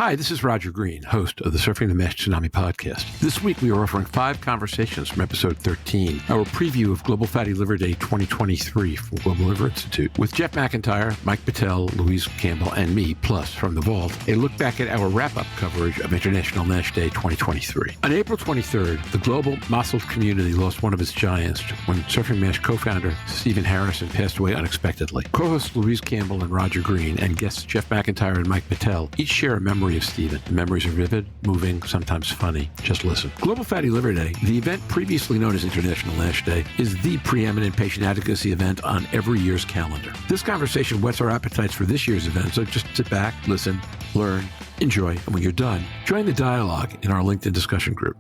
Hi, this is Roger Green, host of the Surfing the Mash Tsunami podcast. This week we are offering 5 conversations from episode 13, our preview of Global Fatty Liver Day 2023 from Global Liver Institute, with Jeff McIntyre, Mike Betel, Louise, Campbell, and me, plus from the vault, a look back at our wrap-up coverage of International NASH Day 2023. On April 23rd, the global MASLD community lost one of its giants when SurfingMASH co-founder Stephen Harrison passed away unexpectedly. Co-hosts Louise Campbell and Roger Green and guests Jeff McIntyre and Mike Betel each share a memory of Stephen. The memories are vivid, moving, sometimes funny. Just listen. Global Fatty Liver Day, the event previously known as International NASH Day, is the preeminent patient advocacy event on every year's calendar. This conversation whets our appetites for this year's event, so just sit back, listen, learn, enjoy, and when you're done, join the dialogue in our LinkedIn discussion group.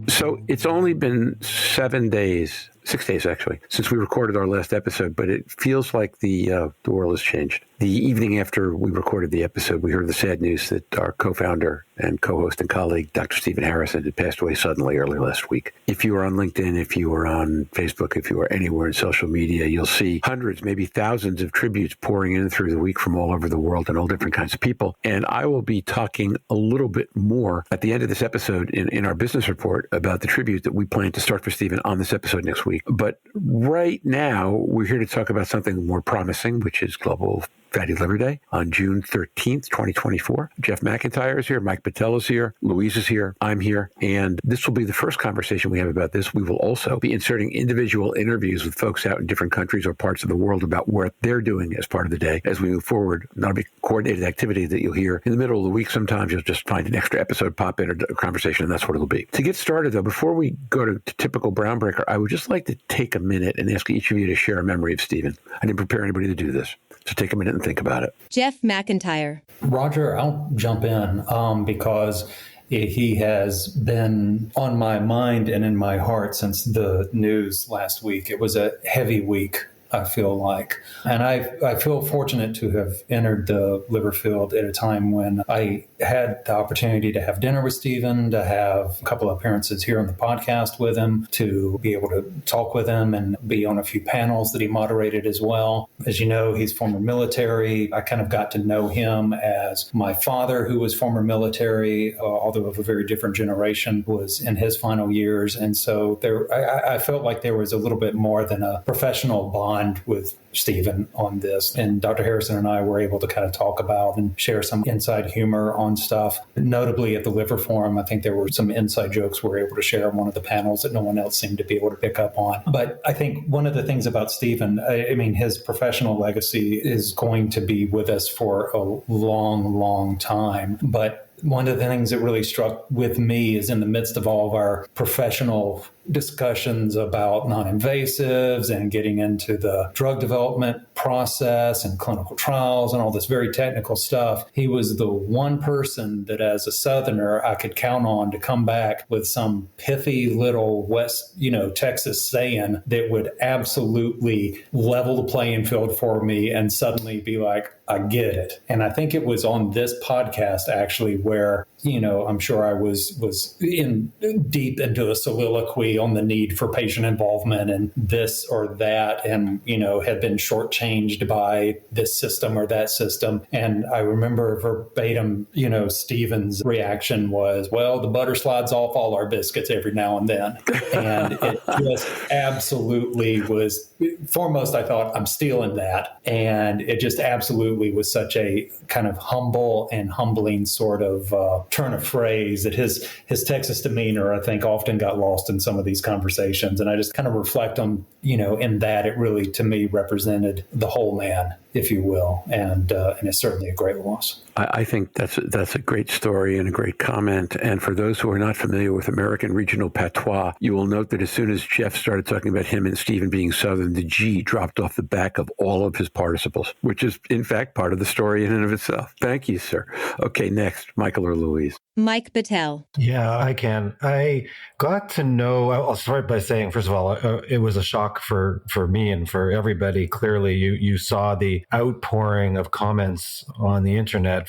So it's only been 6 days actually, since we recorded our last episode, but it feels like the world has changed. The evening after we recorded the episode, we heard the sad news that our co-founder and co-host and colleague, Dr. Stephen Harrison, had passed away suddenly early last week. If you were on LinkedIn, if you were on Facebook, if you were anywhere in social media, you'll see hundreds, maybe thousands of tributes pouring in through the week from all over the world and all different kinds of people. And I will be talking a little bit more at the end of this episode in our business report about the tribute that we plan to start for Stephen on this episode next week. But right now, we're here to talk about something more promising, which is Global Fatty Liver Day on June 13th, 2024. Jeff McIntyre is here. Mike Betel is here. Louise is here. I'm here. And this will be the first conversation we have about this. We will also be inserting individual interviews with folks out in different countries or parts of the world about what they're doing as part of the day as we move forward. That'll be coordinated activity that you'll hear in the middle of the week. Sometimes you'll just find an extra episode pop in or a conversation, and that's what it'll be. To get started, though, before we go to typical Brownbreaker, I would just like to take a minute and ask each of you to share a memory of Stephen. I didn't prepare anybody to do this, so take a minute and think about it. Jeff McIntyre. Roger, I'll jump in because he has been on my mind and in my heart since the news last week. It was a heavy week, I feel like. And I feel fortunate to have entered the liver field at a time when I had the opportunity to have dinner with Stephen, to have a couple of appearances here on the podcast with him, to be able to talk with him and be on a few panels that he moderated as well. As you know, he's former military. I kind of got to know him as my father, who was former military, although of a very different generation, was in his final years. And so I felt like there was a little bit more than a professional bond with Stephen on this. And Dr. Harrison and I were able to kind of talk about and share some inside humor on stuff. Notably at the Liver Forum, I think there were some inside jokes we were able to share on one of the panels that no one else seemed to be able to pick up on. But I think one of the things about Stephen, I mean, his professional legacy is going to be with us for a long, long time. But one of the things that really struck with me is in the midst of all of our professional discussions about non-invasives and getting into the drug development process and clinical trials and all this very technical stuff, he was the one person that as a Southerner I could count on to come back with some pithy little West, Texas saying that would absolutely level the playing field for me and suddenly be like, I get it. And I think it was on this podcast actually where, I'm sure I was in deep into a soliloquy on the need for patient involvement and this or that, and, had been shortchanged by this system or that system. And I remember verbatim, Stephen's reaction was, well, the butter slides off all our biscuits every now and then. And it just absolutely was, foremost, I thought, I'm stealing that. And it just absolutely was such a kind of humble and humbling sort of turn of phrase that his Texas demeanor, I think, often got lost in some of these conversations. And I just kind of reflect on, in that it really, to me, represented the whole man, if you will. And it's certainly a great loss. I think that's a great story and a great comment. And for those who are not familiar with American regional patois, you will note that as soon as Jeff started talking about him and Stephen being Southern, the G dropped off the back of all of his participles, which is, in fact, part of the story in and of itself. Thank you, sir. Okay, next, Michael or Louise. Mike Betel. Yeah, I can. I got to know, I'll start by saying, first of all, it was a shock for me and for everybody. Clearly, you saw the outpouring of comments on the internet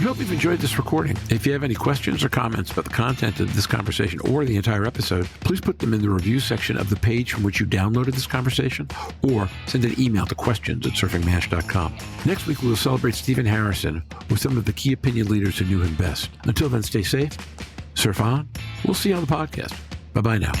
We hope you've enjoyed this recording. If you have any questions or comments about the content of this conversation or the entire episode, please put them in the review section of the page from which you downloaded this conversation, or send an email to questions@surfingmash.com. Next week, we will celebrate Stephen Harrison with some of the key opinion leaders who knew him best. Until then, stay safe, surf on. We'll see you on the podcast. Bye-bye now.